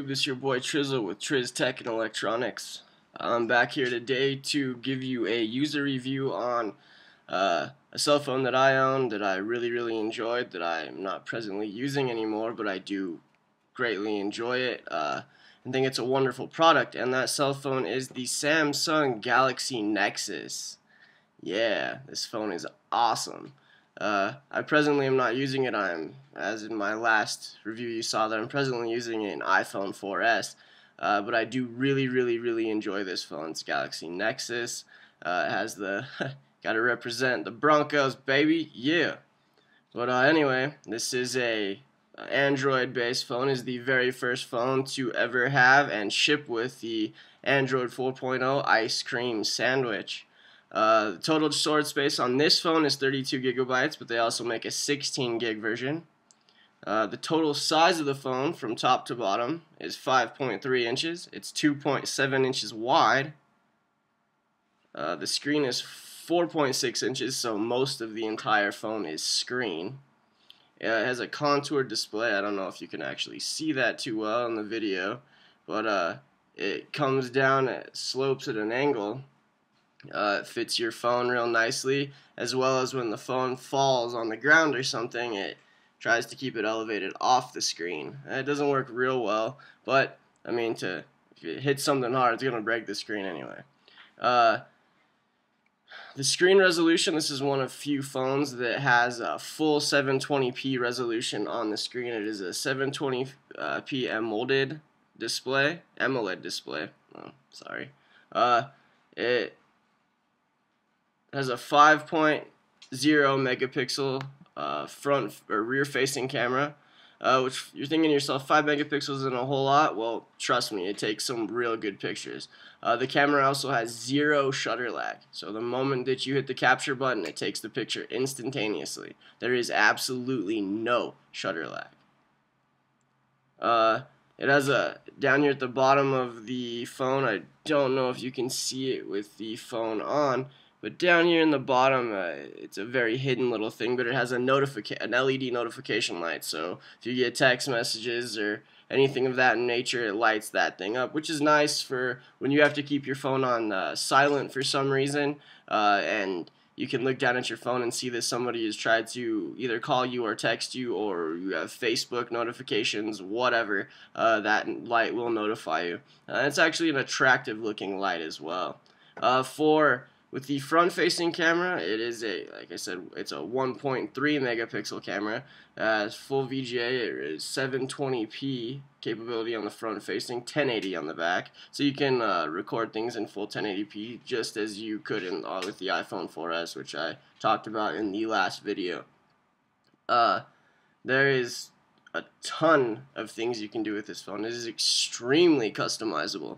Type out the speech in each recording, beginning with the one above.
This is your boy Trizzle with Triz Tech and Electronics. I'm back here today to give you a user review on a cell phone that I own that I really enjoyed, that I'm not presently using anymore, but I do greatly enjoy it and think it's a wonderful product. And that cell phone is the Samsung Galaxy Nexus. Yeah, this phone is awesome. I presently am not using it. As in my last review you saw, that I'm presently using an iPhone 4S. But I do really enjoy this phone. It's Galaxy Nexus. It has the gotta represent the Broncos, baby. Yeah. But anyway, this is a Android-based phone. Is the very first phone to ever have and ship with the Android 4.0 ice cream sandwich. The total storage space on this phone is 32 gigabytes, but they also make a 16 gig version. The total size of the phone from top to bottom is 5.3 inches. It's 2.7 inches wide. The screen is 4.6 inches, so most of the entire phone is screen. It has a contour display. I don't know if you can actually see that too well in the video, but it comes down, it slopes at an angle. It fits your phone real nicely, as well as when the phone falls on the ground or something, it tries to keep it elevated off the screen. It doesn't work real well, but I mean, if it hits something hard, it's gonna break the screen anyway. The screen resolution, this is one of few phones that has a full 720p resolution on the screen. It is a 720p AMOLED display. Oh, sorry. It has a 5.0 megapixel front or rear facing camera, which you're thinking to yourself, 5 megapixels isn't a whole lot. Well, trust me, it takes some real good pictures. The camera also has zero shutter lag, so the moment that you hit the capture button, it takes the picture instantaneously. There is absolutely no shutter lag. It has down here at the bottom of the phone, I don't know if you can see it with the phone on, but down here in the bottom, it's a very hidden little thing, but it has an LED notification light. So if you get text messages or anything of that nature, it lights that thing up, which is nice for when you have to keep your phone on silent for some reason, and you can look down at your phone and see that somebody has tried to either call you or text you, or you have Facebook notifications, whatever. That light will notify you. It's actually an attractive looking light as well. With the front-facing camera, it is like I said, it's a 1.3 megapixel camera. It has full VGA. It is 720p capability on the front-facing, 1080 on the back. So you can record things in full 1080p just as you could with the iPhone 4S, which I talked about in the last video. There is a ton of things you can do with this phone. It is extremely customizable.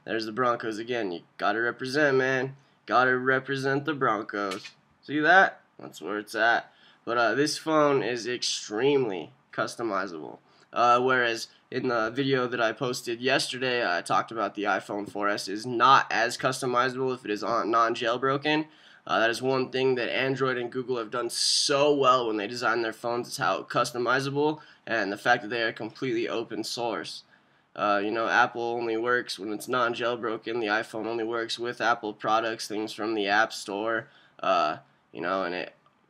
There's the Broncos again. You gotta represent, man. Gotta represent the Broncos. See that? That's where it's at. But this phone is extremely customizable. Whereas in the video that I posted yesterday, I talked about the iPhone 4S is not as customizable if it is non-jailbroken. That is one thing that Android and Google have done so well when they design their phones, is how customizable, and the fact that they are completely open source. Apple only works when it's non-jailbroken. The iPhone only works with Apple products, things from the App Store. And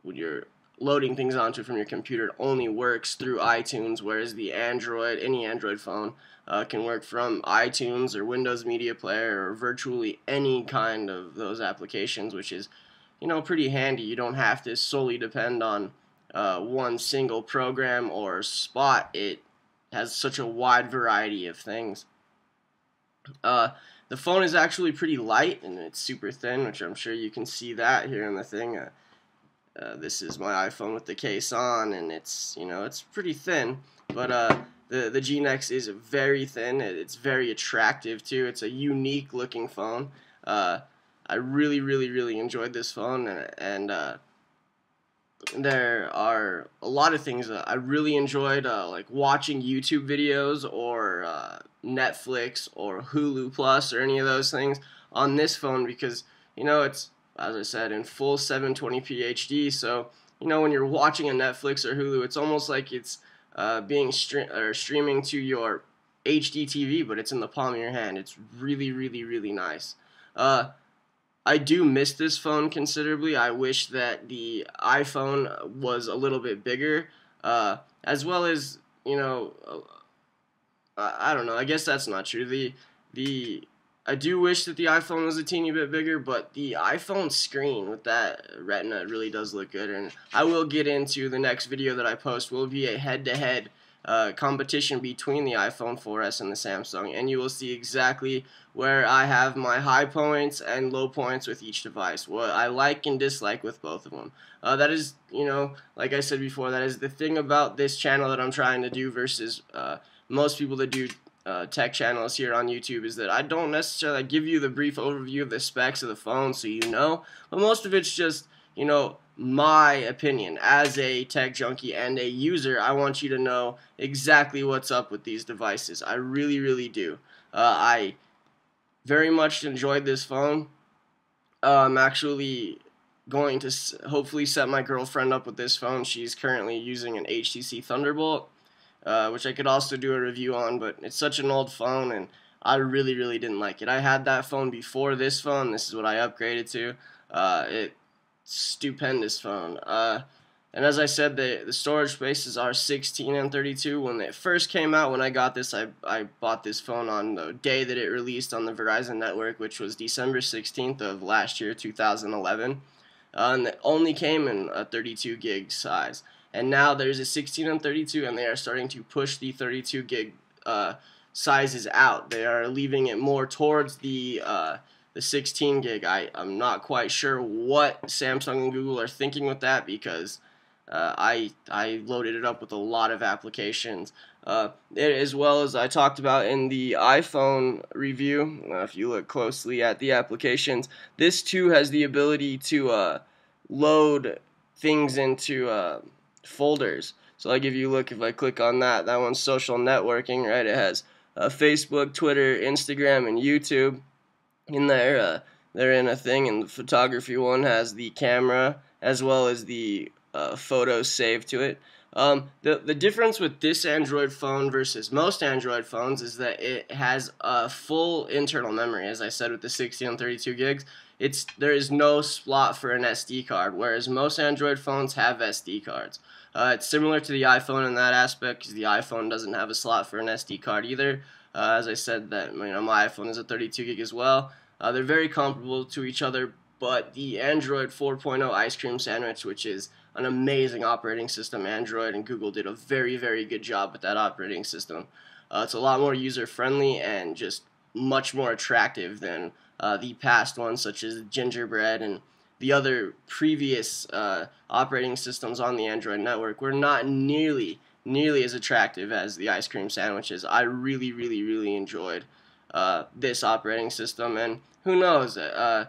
when you're loading things onto it from your computer, it only works through iTunes, whereas any Android phone can work from iTunes or Windows Media Player or virtually any kind of those applications, which is, pretty handy. You don't have to solely depend on one single program or spot. It has such a wide variety of things. The phone is actually pretty light, and it's super thin, which I'm sure you can see that here in the thing. This is my iPhone with the case on, and it's pretty thin, but the G-Nex is very thin. It's very attractive too. It's a unique looking phone. I really enjoyed this phone, and there are a lot of things that I really enjoyed, like watching YouTube videos or Netflix or Hulu Plus or any of those things on this phone, because it's, as I said, in full 720p HD. So when you're watching a Netflix or Hulu, it's almost like it's streaming to your HD TV, but it's in the palm of your hand. It's really, really, really nice. I do miss this phone considerably. I wish that the iPhone was a little bit bigger, as well as, you know, I don't know. I guess that's not true. The I do wish that the iPhone was a teeny bit bigger, but the iPhone screen with that Retina really does look good. And I will get into the next video that I post will be a head-to-head competition between the iPhone 4S and the Samsung, and you will see exactly where I have my high points and low points with each device, what I like and dislike with both of them. That is, you know, like I said before, that is the thing about this channel that I'm trying to do versus most people that do tech channels here on YouTube, is that I don't necessarily give you the brief overview of the specs of the phone so you know, but most of it's just, you know, my opinion as a tech junkie and a user. I want you to know exactly what's up with these devices. I really, really do. I very much enjoyed this phone. I'm actually going to hopefully set my girlfriend up with this phone. She's currently using an HTC Thunderbolt, which I could also do a review on, but it's such an old phone and I really, really didn't like it. I had that phone before this phone. This is what I upgraded to. It's stupendous phone. And as I said, the storage spaces are 16 and 32. When it first came out, when I got this, I bought this phone on the day that it released on the Verizon network, which was December 16th of last year, 2011. And it only came in a 32 gig size. And now there's a 16 and 32, and they are starting to push the 32 gig sizes out. They are leaving it more towards the 16 gig. I'm not quite sure what Samsung and Google are thinking with that, because I loaded it up with a lot of applications. As well as I talked about in the iPhone review, if you look closely at the applications, this too has the ability to load things into folders. So like if I click on that one's social networking, right? It has Facebook, Twitter, Instagram, and YouTube in there. They're in a thing, and the photography one has the camera as well as the photos saved to it. The difference with this Android phone versus most Android phones is that it has a full internal memory. As I said, with the 60 and 32 gigs, there is no slot for an SD card, whereas most Android phones have SD cards. It's similar to the iPhone in that aspect, because the iPhone doesn't have a slot for an SD card either. As I said, that my iPhone is a 32 gig as well. They're very comparable to each other, but the Android 4.0 ice cream sandwich, which is an amazing operating system, Android and Google did a very, very good job with that operating system. It's a lot more user-friendly and just much more attractive than the past ones, such as Gingerbread and the other previous operating systems on the Android network were not nearly as attractive as the ice cream sandwiches. I really, really, really enjoyed this operating system, and who knows, I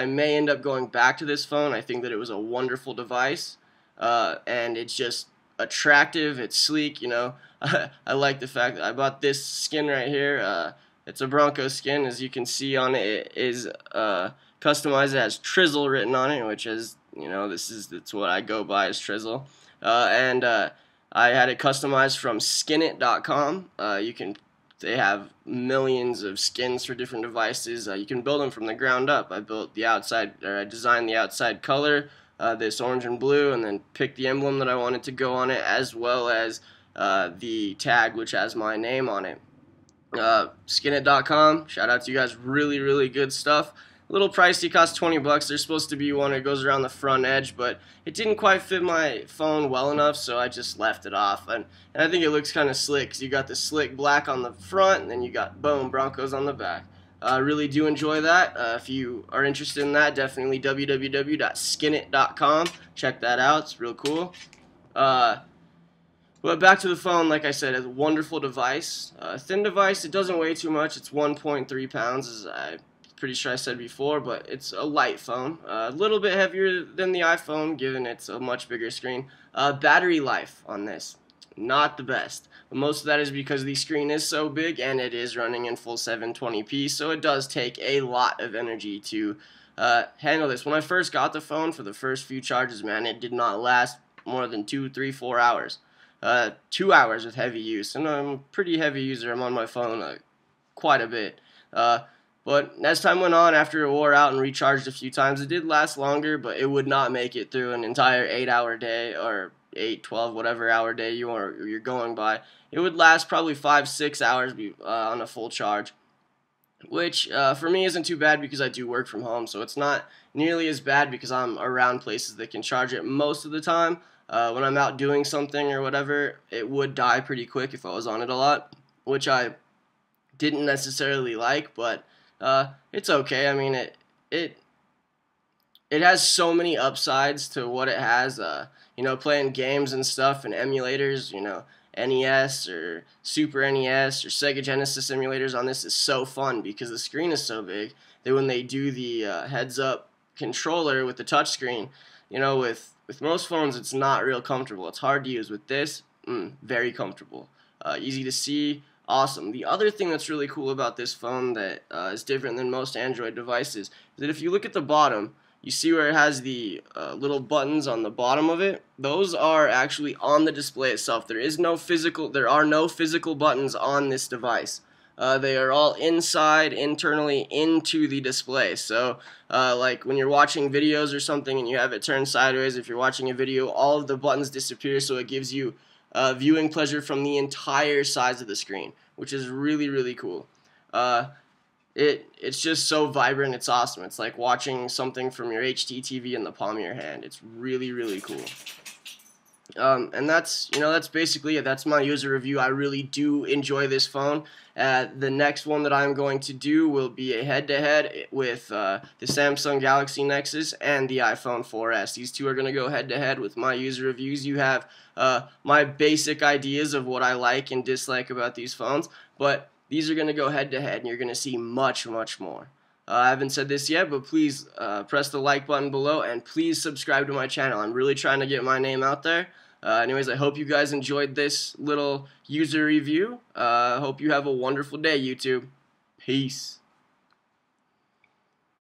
may end up going back to this phone. I think that it was a wonderful device, and it's just attractive. It's sleek, you know. I like the fact that I bought this skin right here. It's a Bronco skin, as you can see on it. It is customized. It has Trizzle written on it, which is, you know, that's what I go by as Trizzle. And I had it customized from skinit.com. They have millions of skins for different devices. You can build them from the ground up. I designed the outside color, this orange and blue, and then picked the emblem that I wanted to go on it, as well as the tag, which has my name on it. Skinit.com, shout out to you guys, really, really good stuff. A little pricey, cost 20 bucks. There's supposed to be one that goes around the front edge, but it didn't quite fit my phone well enough, so I just left it off. And I think it looks kind of slick, because you got the slick black on the front, and then you got, boom, Broncos on the back. I really do enjoy that. If you are interested in that, definitely www.skinit.com. Check that out. It's real cool. But back to the phone, like I said, it's a wonderful device. Thin device, it doesn't weigh too much. It's 1.3 pounds, as I'm pretty sure I said before, but it's a light phone. A little bit heavier than the iPhone, given it's a much bigger screen. Battery life on this, not the best. But most of that is because the screen is so big, and it is running in full 720p, so it does take a lot of energy to handle this. When I first got the phone, for the first few charges, man, it did not last more than 2, 3, 4 hours. 2 hours with heavy use, and I'm a pretty heavy user. I'm on my phone quite a bit. But as time went on, after it wore out and recharged a few times, it did last longer, but it would not make it through an entire 8-hour day, or 8, 12, whatever hour day you're going by. It would last probably 5, 6 hours on a full charge, which for me isn't too bad because I do work from home, so it's not nearly as bad because I'm around places that can charge it most of the time. When I'm out doing something or whatever, it would die pretty quick if I was on it a lot, which I didn't necessarily like, but it's okay. I mean, it has so many upsides to what it has. Playing games and stuff and emulators, NES or Super NES or Sega Genesis emulators on this is so fun because the screen is so big that when they do the heads-up controller with the touchscreen, with most phones it's not real comfortable. It's hard to use. With this, very comfortable, easy to see. Awesome. The other thing that's really cool about this phone that is different than most Android devices is that if you look at the bottom, you see where it has the little buttons on the bottom of it. Those are actually on the display itself. There are no physical buttons on this device. They are all internally into the display. So, like when you're watching videos or something and you have it turned sideways, if you're watching a video, all of the buttons disappear, so it gives you viewing pleasure from the entire size of the screen, which is really, really cool. It's just so vibrant. It's awesome. It's like watching something from your HD TV in the palm of your hand. It's really, really cool. And that's basically it. That's my user review. I really do enjoy this phone. The next one that I'm going to do will be a head-to-head with the Samsung Galaxy Nexus and the iPhone 4S. These two are going to go head-to-head with my user reviews. You have my basic ideas of what I like and dislike about these phones, but these are going to go head-to-head, and you're going to see much, much more. I haven't said this yet, but please press the like button below, and please subscribe to my channel. I'm really trying to get my name out there. Anyways, I hope you guys enjoyed this little user review. Hope you have a wonderful day, YouTube. Peace.